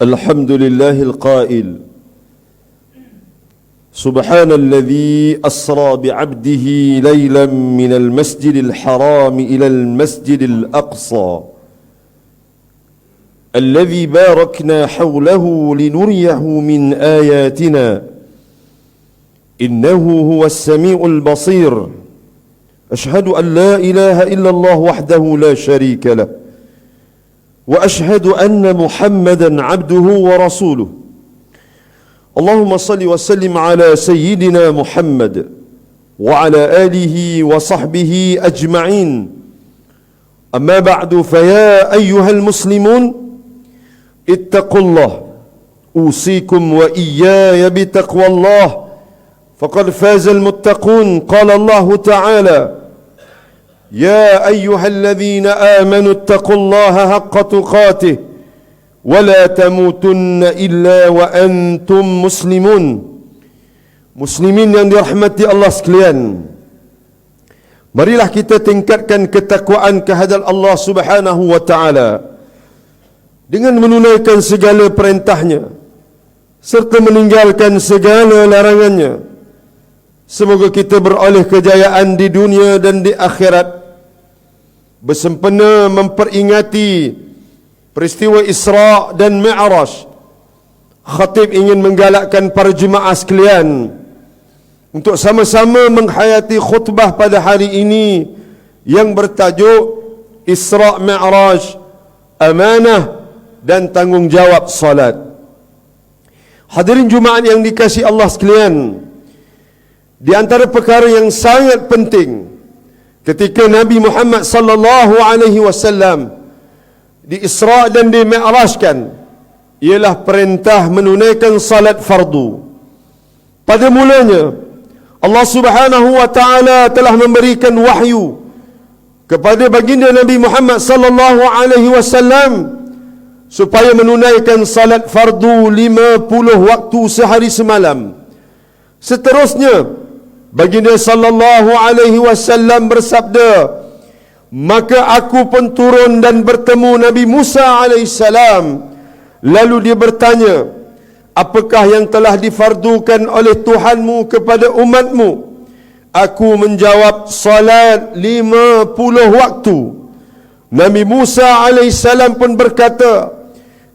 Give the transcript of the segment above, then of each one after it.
الحمد لله القائل سبحان الذي أسرى بعبده ليلا من المسجد الحرام إلى المسجد الأقصى الذي باركنا حوله لنريه من آياتنا إنه هو السميع البصير أشهد أن لا إله إلا الله وحده لا شريك له وأشهد أن محمدا عبده ورسوله اللهم صل وسلم على سيدنا محمد وعلى آله وصحبه أجمعين أما بعد فيا أيها المسلمون اتقوا الله أوصيكم وإياي بتقوى الله فقد فاز المتقون قال الله تعالى يا أيها الذين آمنوا اتقوا الله حق تقاته ولا تموتن إلا وأنتم مسلمون. Muslimin yang dirahmati Allah sekalian, marilah kita tingkatkan ketakwaan kehadrat Allah Subhanahu wa taala dengan menunaikan segala perintahnya serta meninggalkan segala larangannya. Semoga kita beroleh kejayaan di dunia dan di akhirat, bersempena memperingati peristiwa Isra' dan Mi'raj. Khatib ingin menggalakkan para jemaah sekalian untuk sama-sama menghayati khutbah pada hari ini yang bertajuk Isra' Mi'raj, amanah dan tanggungjawab salat. Hadirin Jumaat yang dikasihi Allah sekalian, di antara perkara yang sangat penting ketika Nabi Muhammad sallallahu alaihi wasallam di Isra' dan di Mi'rajkan ialah perintah menunaikan salat fardu. Pada mulanya Allah Subhanahu wa taala telah memberikan wahyu kepada baginda Nabi Muhammad sallallahu alaihi wasallam supaya menunaikan salat fardu 50 waktu sehari semalam. Seterusnya baginda sallallahu alaihi wasallam bersabda, maka aku pun turun dan bertemu Nabi Musa alaihissalam. Lalu dia bertanya, apakah yang telah difardukan oleh Tuhanmu kepada umatmu? Aku menjawab, salat 50 waktu. Nabi Musa alaihissalam pun berkata,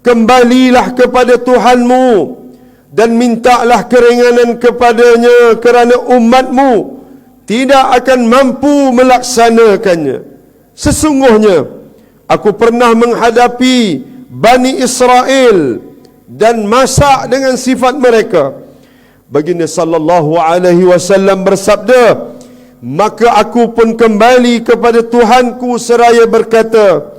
kembalilah kepada Tuhanmu dan mintalah keringanan kepadanya kerana umatmu tidak akan mampu melaksanakannya. Sesungguhnya aku pernah menghadapi Bani Israel dan masak dengan sifat mereka. Baginda sallallahu alaihi wasallam bersabda, maka aku pun kembali kepada Tuhanku seraya berkata,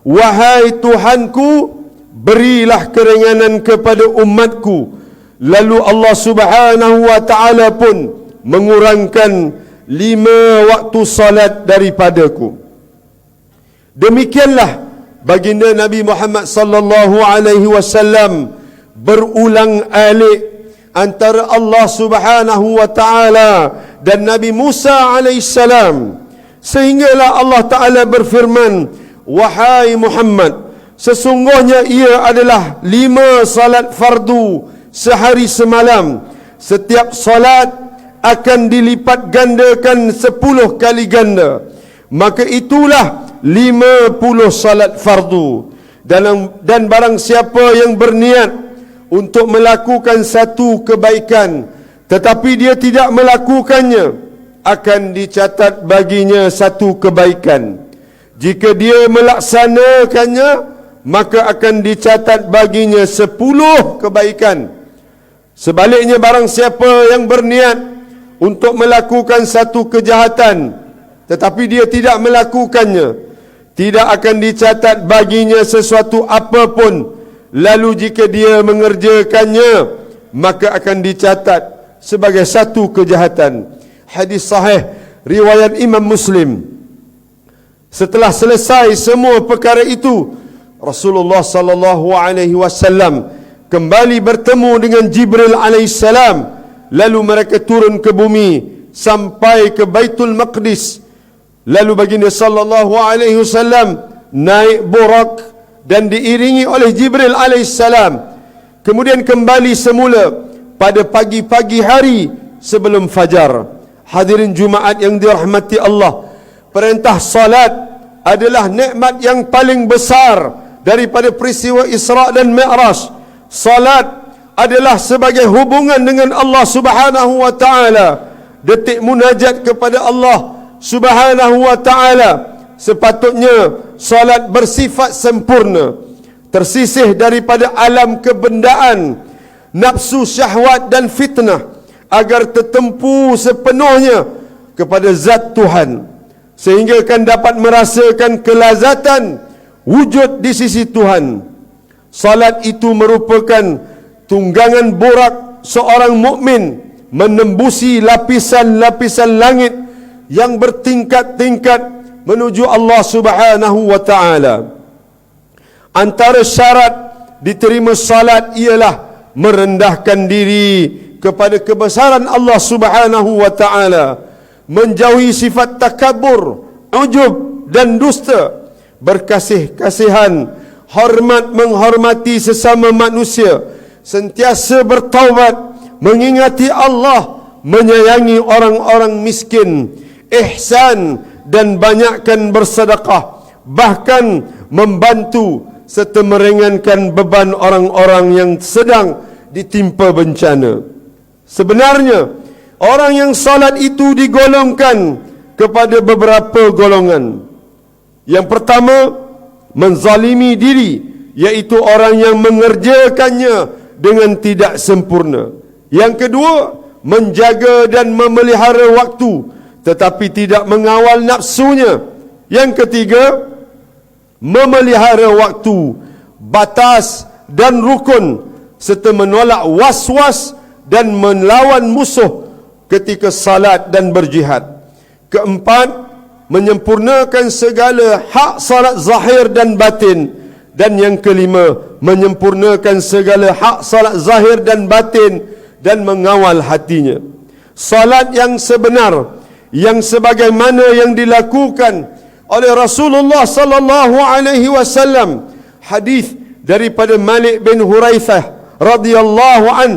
wahai Tuhanku, berilah keringanan kepada umatku. Lalu Allah Subhanahu wa taala pun mengurangkan 5 waktu salat daripadaku. Demikianlah baginda Nabi Muhammad sallallahu alaihi wasallam berulang alik antara Allah Subhanahu wa taala dan Nabi Musa alaihissalam, sehinggalah Allah taala berfirman, wahai Muhammad, sesungguhnya ia adalah 5 salat fardu sehari semalam. Setiap salat akan dilipat gandakan 10 kali ganda. Maka itulah 50 salat fardu. Dan barang siapa yang berniat untuk melakukan satu kebaikan tetapi dia tidak melakukannya, akan dicatat baginya satu kebaikan. Jika dia melaksanakannya, maka akan dicatat baginya 10 kebaikan. Sebaliknya, barang siapa yang berniat untuk melakukan satu kejahatan tetapi dia tidak melakukannya, tidak akan dicatat baginya sesuatu apapun. Lalu jika dia mengerjakannya, maka akan dicatat sebagai satu kejahatan. Hadis sahih riwayat Imam Muslim. Setelah selesai semua perkara itu, Rasulullah sallallahu alaihi wasallam kembali bertemu dengan Jibril alaihissalam. Lalu mereka turun ke bumi sampai ke Baitul Maqdis. Lalu baginda sallallahu alaihi wasallam naik burak dan diiringi oleh Jibril alaihissalam, kemudian kembali semula pada pagi-pagi hari sebelum fajar. Hadirin Jumaat yang dirahmati Allah, perintah salat adalah nikmat yang paling besar daripada peristiwa Isra' dan Mi'raj. Salat adalah sebagai hubungan dengan Allah Subhanahu wa taala, detik munajat kepada Allah Subhanahu wa taala. Sepatutnya salat bersifat sempurna, tersisih daripada alam kebendaan, nafsu, syahwat dan fitnah, agar tertempu sepenuhnya kepada zat Tuhan, sehingga akan dapat merasakan kelazatan wujud di sisi Tuhan. Salat itu merupakan tunggangan borak seorang mukmin menembusi lapisan-lapisan langit yang bertingkat-tingkat menuju Allah Subhanahu wa taala. Antara syarat diterima salat ialah merendahkan diri kepada kebesaran Allah Subhanahu wa taala, menjauhi sifat takabur, ujub dan dusta, berkasih-kasihan, hormat menghormati sesama manusia, sentiasa bertaubat, mengingati Allah, menyayangi orang-orang miskin, ihsan dan banyakkan bersedekah, bahkan membantu serta meringankan beban orang-orang yang sedang ditimpa bencana. Sebenarnya orang yang salat itu digolongkan kepada beberapa golongan. Yang pertama, menzalimi diri, iaitu orang yang mengerjakannya dengan tidak sempurna. Yang kedua, menjaga dan memelihara waktu tetapi tidak mengawal nafsunya. Yang ketiga, memelihara waktu, batas dan rukun, serta menolak was-was dan melawan musuh ketika salat dan berjihad. Keempat, menyempurnakan segala hak salat zahir dan batin. Dan yang kelima, menyempurnakan segala hak salat zahir dan batin dan mengawal hatinya. Salat yang sebenar, yang sebagaimana yang dilakukan oleh Rasulullah sallallahu alaihi wasallam. Hadis daripada Malik bin Huraithah radhiyallahu an,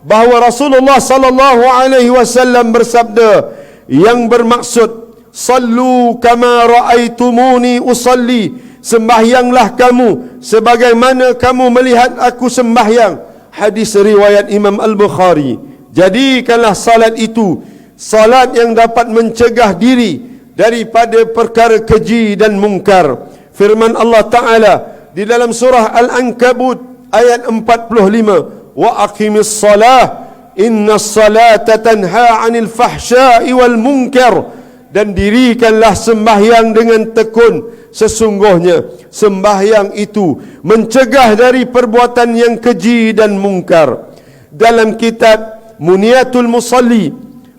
bahawa Rasulullah sallallahu alaihi wasallam bersabda, yang bermaksud sallu kama raaitumuni usalli, sembahyanglah kamu sebagaimana kamu melihat aku sembahyang. Hadis riwayat Imam Al-Bukhari. Jadikanlah salat itu salat yang dapat mencegah diri daripada perkara keji dan mungkar. Firman Allah Ta'ala di dalam surah Al-Ankabut ayat 45, wa aqimis salah innas salata tanha 'anil fahsya'i wal munkar, dan dirikanlah sembahyang dengan tekun, sesungguhnya sembahyang itu mencegah dari perbuatan yang keji dan mungkar. Dalam kitab Muniyatul Musalli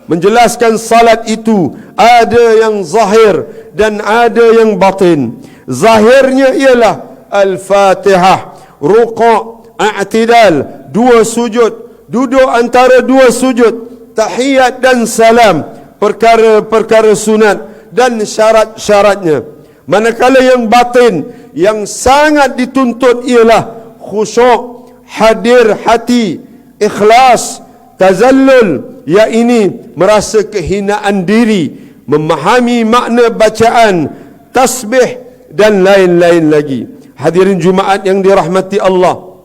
menjelaskan salat itu ada yang zahir dan ada yang batin. Zahirnya ialah Al-Fatihah, ruku', i'tidal, dua sujud, duduk antara dua sujud, tahiyat dan salam, perkara-perkara sunat dan syarat-syaratnya. Manakala yang batin, yang sangat dituntut ialah khusyuk, hadir hati, ikhlas, tazallul, yakni merasa kehinaan diri, memahami makna bacaan, tasbih dan lain-lain lagi. Hadirin Jumaat yang dirahmati Allah,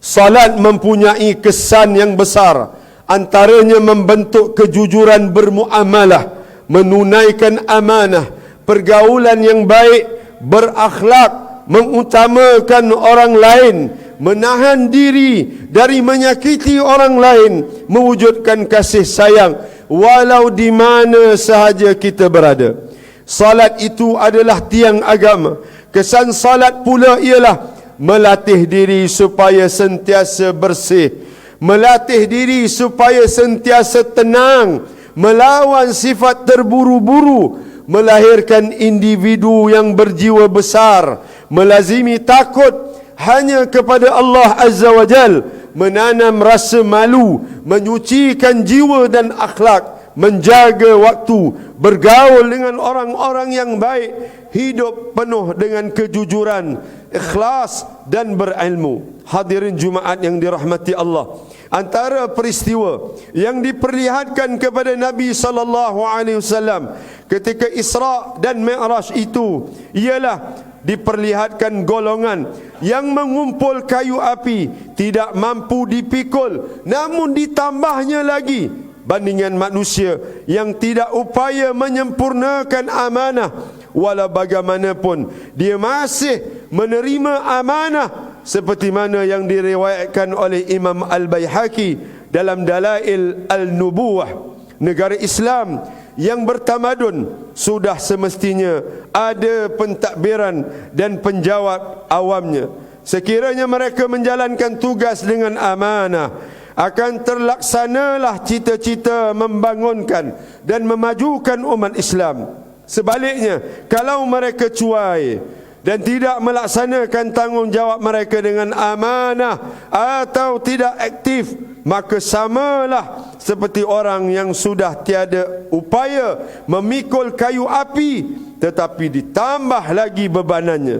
salat mempunyai kesan yang besar. Antaranya membentuk kejujuran bermuamalah, menunaikan amanah, pergaulan yang baik, berakhlak, mengutamakan orang lain, menahan diri dari menyakiti orang lain, mewujudkan kasih sayang walau di mana sahaja kita berada. Salat itu adalah tiang agama. Kesan salat pula ialah melatih diri supaya sentiasa bersih, melatih diri supaya sentiasa tenang, melawan sifat terburu-buru, melahirkan individu yang berjiwa besar, melazimi takut hanya kepada Allah Azza wa Jal, menanam rasa malu, menyucikan jiwa dan akhlak, menjaga waktu, bergaul dengan orang-orang yang baik, hidup penuh dengan kejujuran, ikhlas dan berilmu. Hadirin Jumaat yang dirahmati Allah, antara peristiwa yang diperlihatkan kepada Nabi sallallahu alaihi wasallam ketika Isra dan Mi'raj itu ialah diperlihatkan golongan yang mengumpul kayu api tidak mampu dipikul, namun ditambahnya lagi bandingan manusia yang tidak upaya menyempurnakan amanah. Walau bagaimanapun dia masih menerima amanah, seperti mana yang diriwayatkan oleh Imam Al-Baihaqi dalam Dalail Al-Nubuwah. Negara Islam yang bertamadun sudah semestinya ada pentadbiran dan penjawab awamnya. Sekiranya mereka menjalankan tugas dengan amanah, akan terlaksanalah cita-cita membangunkan dan memajukan umat Islam. Sebaliknya, kalau mereka cuai dan tidak melaksanakan tanggungjawab mereka dengan amanah atau tidak aktif, maka samalah seperti orang yang sudah tiada upaya memikul kayu api tetapi ditambah lagi bebanannya.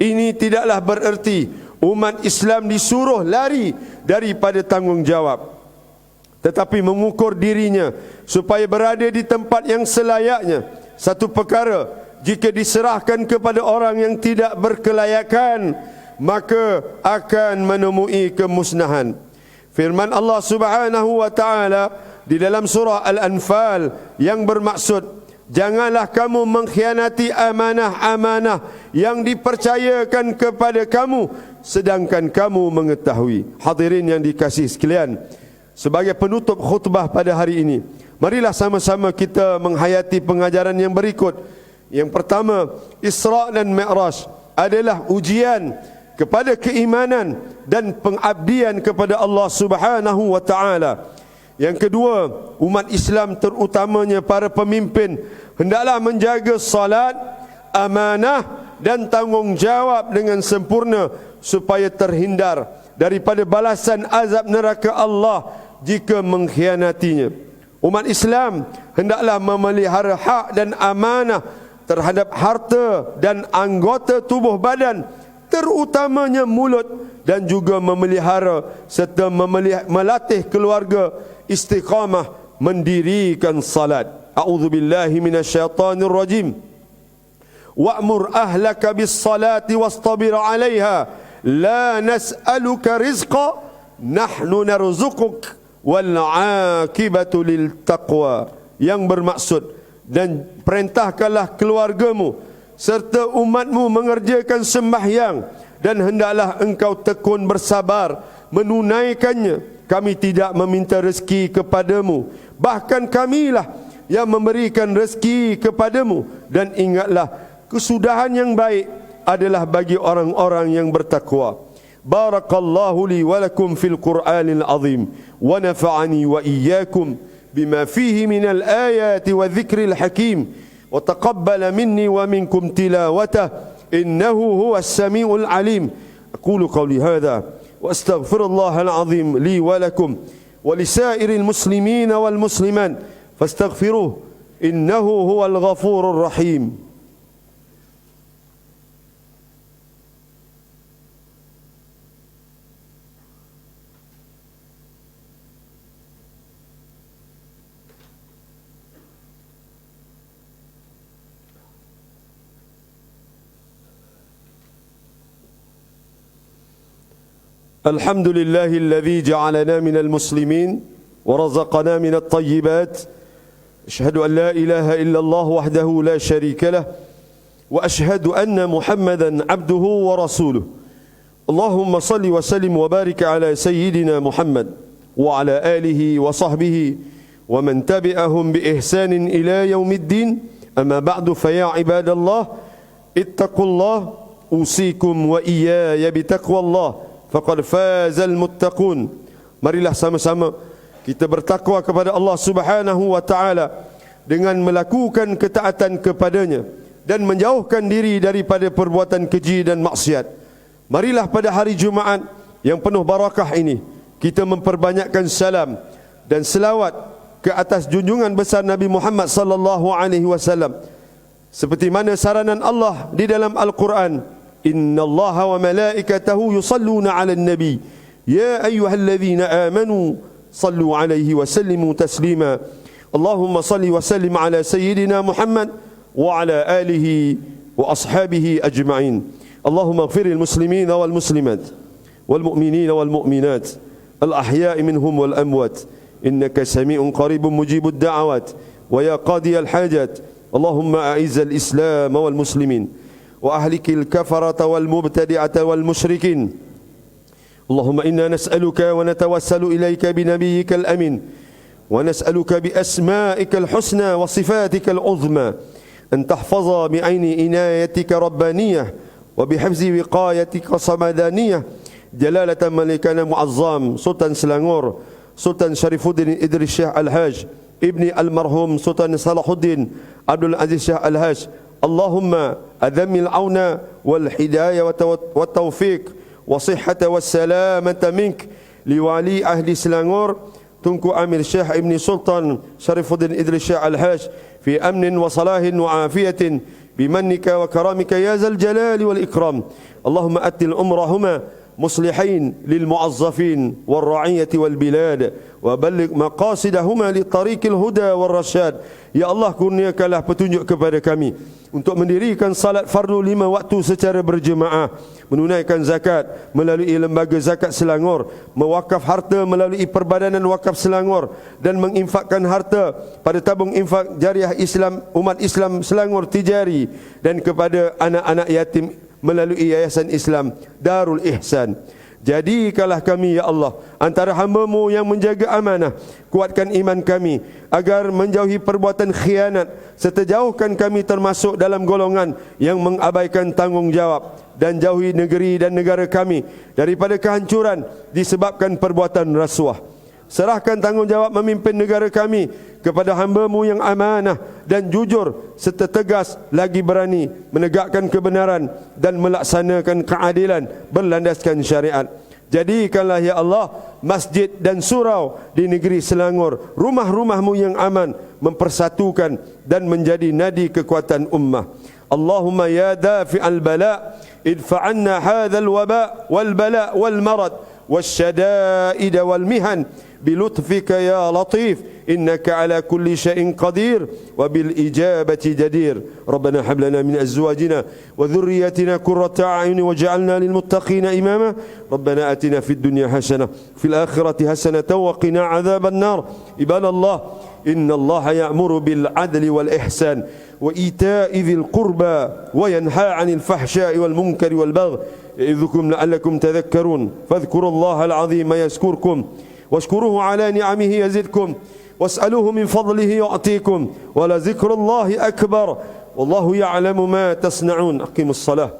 Ini tidaklah bererti umat Islam disuruh lari daripada tanggungjawab, tetapi mengukur dirinya supaya berada di tempat yang selayaknya. Satu perkara, jika diserahkan kepada orang yang tidak berkelayakan, maka akan menemui kemusnahan. Firman Allah Subhanahu wa taala di dalam surah Al-Anfal yang bermaksud, janganlah kamu mengkhianati amanah-amanah yang dipercayakan kepada kamu sedangkan kamu mengetahui. Hadirin yang dikasihi sekalian, sebagai penutup khutbah pada hari ini, marilah sama-sama kita menghayati pengajaran yang berikut. Yang pertama, Isra dan Mi'raj adalah ujian kepada keimanan dan pengabdian kepada Allah Subhanahu wa taala. Yang kedua, umat Islam terutamanya para pemimpin hendaklah menjaga salat, amanah dan tanggungjawab dengan sempurna supaya terhindar daripada balasan azab neraka Allah jika mengkhianatinya. Umat Islam hendaklah memelihara hak dan amanah terhadap harta dan anggota tubuh badan, terutamanya mulut, dan juga memelihara serta melatih keluarga istiqamah mendirikan salat. A'udzubillahi minasyaitanir rajim. Wa'mur ahlaka bis salati wastabir 'alaiha la nas'aluka rizqa nahnu narzuquk wal 'aqibatu lil taqwa, yang bermaksud, dan perintahkanlah keluargamu serta umatmu mengerjakan sembahyang, dan hendaklah engkau tekun bersabar menunaikannya. Kami tidak meminta rezeki kepadamu, bahkan kamilah yang memberikan rezeki kepadamu. Dan ingatlah, kesudahan yang baik adalah bagi orang-orang yang bertakwa. Barakallahu li wa lakum fil Qur'anil azim wa nafa'ani wa iyyakum bima fihi minal ayati wa dhikril hakim wa taqabbala minni wa minkum tilawatah innahu huwas samiul alim. Aqulu qawli hadha wa astaghfirullahal azim li wa lakum wa lisairil muslimin wal muslimat fastaghfiruh innahu huwal ghafurur rahim. الحمد لله الذي جعلنا من المسلمين ورزقنا من الطيبات. أشهد أن لا إله إلا الله وحده لا شريك له وأشهد أن محمدا عبده ورسوله. اللهم صل وسلم وبارك على سيدنا محمد وعلى آله وصحبه ومن تبعهم بإحسان إلى يوم الدين. أما بعد فيا عباد الله اتقوا الله أوصيكم وإياي بتقوى الله faqad fazal muttaqun. Marilah sama-sama kita bertakwa kepada Allah Subhanahu wa taala dengan melakukan ketaatan kepadanya dan menjauhkan diri daripada perbuatan keji dan maksiat. Marilah pada hari Jumaat yang penuh barakah ini kita memperbanyakkan salam dan selawat ke atas junjungan besar Nabi Muhammad sallallahu alaihi wasallam. Seperti mana saranan Allah di dalam Al-Quran, innallaha wa malaikatahu yusalluna 'alan nabi ya ayyuhalladzina amanu sallu 'alaihi wa sallimu taslima. Allahumma salli wa sallim 'ala sayyidina Muhammad wa 'ala alihi wa ashabihi ajma'in. Allahumma ighfiril muslimina wal muslimat wal mu'minina wal mu'minat al ahya'i minhum wal amwat innaka sami'un qaribun mujibud da'awat wa ya qadiyal hajat. Allahumma a'izzal islam wal muslimin wa ahlikil kafarata wal mubtadi'ata wal musyrikin. Allahumma inna nas'aluka wa natawassalu ilayka bi nabiyyikal amin wa nas'aluka bi asma'ikal husna wa sifatikal uzma an tahfaza bi 'aini inayatika rabbaniyah wa bi hifzi wiqayatika samadaniyah jalalatan malikana muazzam Sultan Selangor Sultan Syarifuddin Idris Syekh Al-Haj Ibni Al-Marhum Sultan Salahuddin Abdul Aziz Syekh Al-Haj. Allahumma adhammil auna wal hidayah wa tawfiq wa sihhata wa salamata mink liwali ahli Selangor Tunku Amir Syekh Ibni Sultan Syarifuddin Idris Syekh Al-Haj fi amnin wa salahin wa afiyatin bimannika wa karamika ya zal jalali wal ikram. Allahumma atil umrahuma مصلحين للمعظفين والرعية والبلاد وبلغ مقاصدهما لطريق الهدى والرشاد. Ya Allah, kurniakanlah petunjuk kepada kami untuk mendirikan salat fardu 5 waktu secara berjemaah, menunaikan zakat melalui lembaga zakat Selangor, mewakaf harta melalui Perbadanan Wakaf Selangor dan menginfakkan harta pada tabung infak jariah Islam umat Islam Selangor Tijari dan kepada anak-anak yatim melalui Yayasan Islam Darul Ihsan. Jadikanlah kami ya Allah antara hamba-Mu yang menjaga amanah. Kuatkan iman kami agar menjauhi perbuatan khianat, serta jauhkan kami termasuk dalam golongan yang mengabaikan tanggungjawab, dan jauhi negeri dan negara kami daripada kehancuran disebabkan perbuatan rasuah. Serahkan tanggungjawab memimpin negara kami kepada hamba-Mu yang amanah dan jujur, serta tegas lagi berani menegakkan kebenaran dan melaksanakan keadilan berlandaskan syariat. Jadikanlah ya Allah masjid dan surau di negeri Selangor rumah-rumah-Mu yang aman, mempersatukan dan menjadi nadi kekuatan ummah. Allahumma ya dafi'al bala idfa'anna hadzal waba wal bala wal marad wasyada'id wal mihan بلطفك يا لطيف إنك على كل شيء قدير وبالإجابة جدير. ربنا هب لنا من أزواجنا وذرياتنا قرة أعين واجعلنا للمتقين إماما. ربنا آتنا في الدنيا حسنة في الآخرة حسنة وقنا عذاب النار. عباد الله إن الله يأمر بالعدل والإحسان وإيتاء ذي القربى وينهى عن الفحشاء والمنكر والبغي يعظكم لعلكم تذكرون. فاذكروا الله العظيم يذكركم واشكروه على نعمه يزدكم واسألوه من فضله يعطيكم ولذكر الله أكبر والله يعلم ما تصنعون. أقيموا الصلاة.